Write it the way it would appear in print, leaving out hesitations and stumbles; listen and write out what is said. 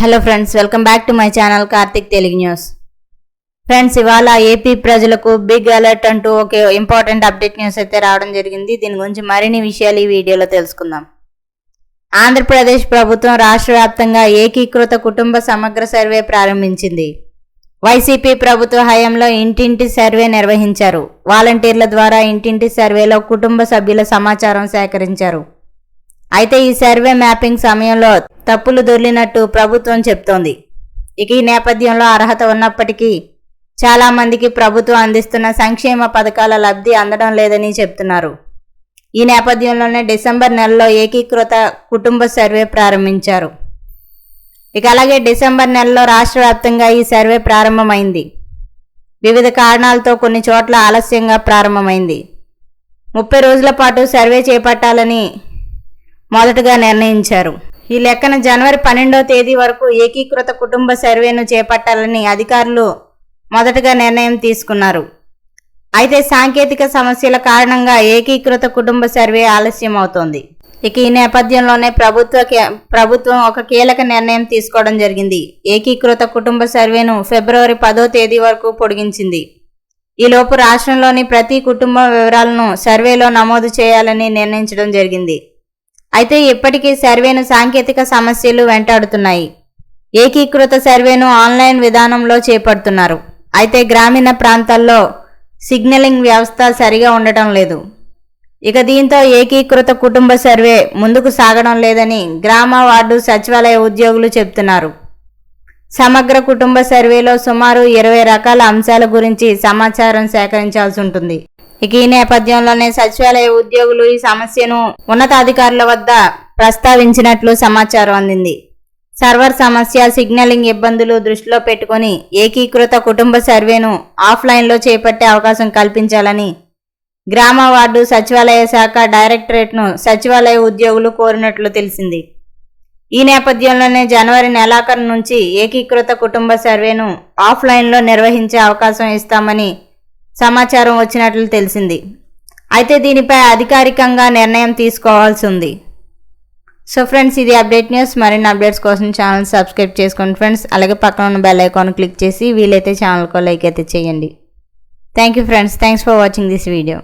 Hello friends, welcome back to my channel Karthik Telugu news. Friends, ఇవాళ AP ప్రజలకు big alert అంటూ ఒక ఇంపార్టెంట్ అప్డేట్ న్యూస్ అయితే రావడం జరిగింది. దీని గురించి మరిన్ని విషయాలు ఈ వీడియోలో తెలుసుకుందాం. ఆంధ్రప్రదేశ్ ప్రభుత్వం రాష్ట్ర వ్యాప్తంగా ఏకీకృత కుటుంబ సమగ్ర సర్వే ప్రారంభించింది. వైసీపీ ప్రభుత్వ హయాంలో ఇంటింటి సర్వే నిర్వహించారు. వాలంటీర్ల ద్వారా ఇంటింటి సర్వేలో కుటుంబ సభ్యుల సమాచారం సేకరించారు. అయితే ఈ సర్వే మ్యాపింగ్ సమయంలో తప్పులు దొర్లినట్టు ప్రభుత్వం చెప్తోంది. ఇక ఈ నేపథ్యంలో అర్హత ఉన్నప్పటికీ చాలా మందికి ప్రభుత్వం అందిస్తున్న సంక్షేమ పథకాల లబ్ధి అందడం లేదని చెప్తున్నారు. ఈ నేపథ్యంలోనే డిసెంబర్ నెలలో ఏకీకృత కుటుంబ సర్వే ప్రారంభించారు. ఇక అలాగే డిసెంబర్ నెలలో రాష్ట్ర వ్యాప్తంగా ఈ సర్వే ప్రారంభమైంది. వివిధ కారణాలతో కొన్ని చోట్ల ఆలస్యంగా ప్రారంభమైంది. 30 రోజుల పాటు సర్వే చేపట్టాలని మొదటగా నిర్ణయించారు. ఈ లెక్కన జనవరి 12వ తేదీ వరకు ఏకీకృత కుటుంబ సర్వేను చేపట్టాలని అధికారులు మొదటగా నిర్ణయం తీసుకున్నారు. అయితే సాంకేతిక సమస్యల కారణంగా ఏకీకృత కుటుంబ సర్వే ఆలస్యం అవుతోంది. ఇక ఈ నేపథ్యంలోనే ప్రభుత్వం ఒక కీలక నిర్ణయం తీసుకోవడం జరిగింది. ఏకీకృత కుటుంబ సర్వేను ఫిబ్రవరి 10వ తేదీ వరకు పొడిగించింది. ఈలోపు రాష్ట్రంలోని ప్రతి కుటుంబ వివరాలను సర్వేలో నమోదు చేయాలని నిర్ణయించడం జరిగింది. అయితే ఇప్పటికీ సర్వేను సాంకేతిక సమస్యలు వెంటాడుతున్నాయి. ఏకీకృత సర్వేను ఆన్లైన్ విధానంలో చేపడుతున్నారు. అయితే గ్రామీణ ప్రాంతాల్లో సిగ్నలింగ్ వ్యవస్థ సరిగా ఉండటం లేదు. ఇక దీంతో ఏకీకృత కుటుంబ సర్వే ముందుకు సాగడం లేదని గ్రామ వార్డు సచివాలయ ఉద్యోగులు చెబుతున్నారు. సమగ్ర కుటుంబ సర్వేలో సుమారు 20 రకాల అంశాల గురించి సమాచారం సేకరించాల్సి ఉంటుంది. ఇక ఈ నేపథ్యంలోనే సచివాలయ ఉద్యోగులు ఈ సమస్యను ఉన్నతాధికారుల వద్ద ప్రస్తావించినట్లు సమాచారం అందింది. సర్వర్ సమస్య, సిగ్నలింగ్ ఇబ్బందులు దృష్టిలో పెట్టుకుని ఏకీకృత కుటుంబ సర్వేను ఆఫ్లైన్లో చేపట్టే అవకాశం కల్పించాలని గ్రామ వార్డు సచివాలయ శాఖ డైరెక్టరేట్ను సచివాలయ ఉద్యోగులు కోరినట్లు తెలిసింది. ఈ నేపథ్యంలోనే జనవరి నెలాఖరు నుంచి ఏకీకృత కుటుంబ సర్వేను ఆఫ్లైన్లో నిర్వహించే అవకాశం ఇస్తామని సమాచారం వచ్చినట్లు తెలిసింది. అయితే దీనిపై అధికారికంగా నిర్ణయం తీసుకోవాల్సి ఉంది. సో ఫ్రెండ్స్, ఇది అప్డేట్ న్యూస్. మరిన్ని అప్డేట్స్ కోసం ఛానల్ సబ్స్క్రైబ్ చేసుకోండి ఫ్రెండ్స్. అలాగే పక్కన ఉన్న బెల్ ఐకాన్ క్లిక్ చేసి వీలైతే ఛానల్కు లైక్ అయితే చేయండి. Thank you friends. Thanks for watching this video.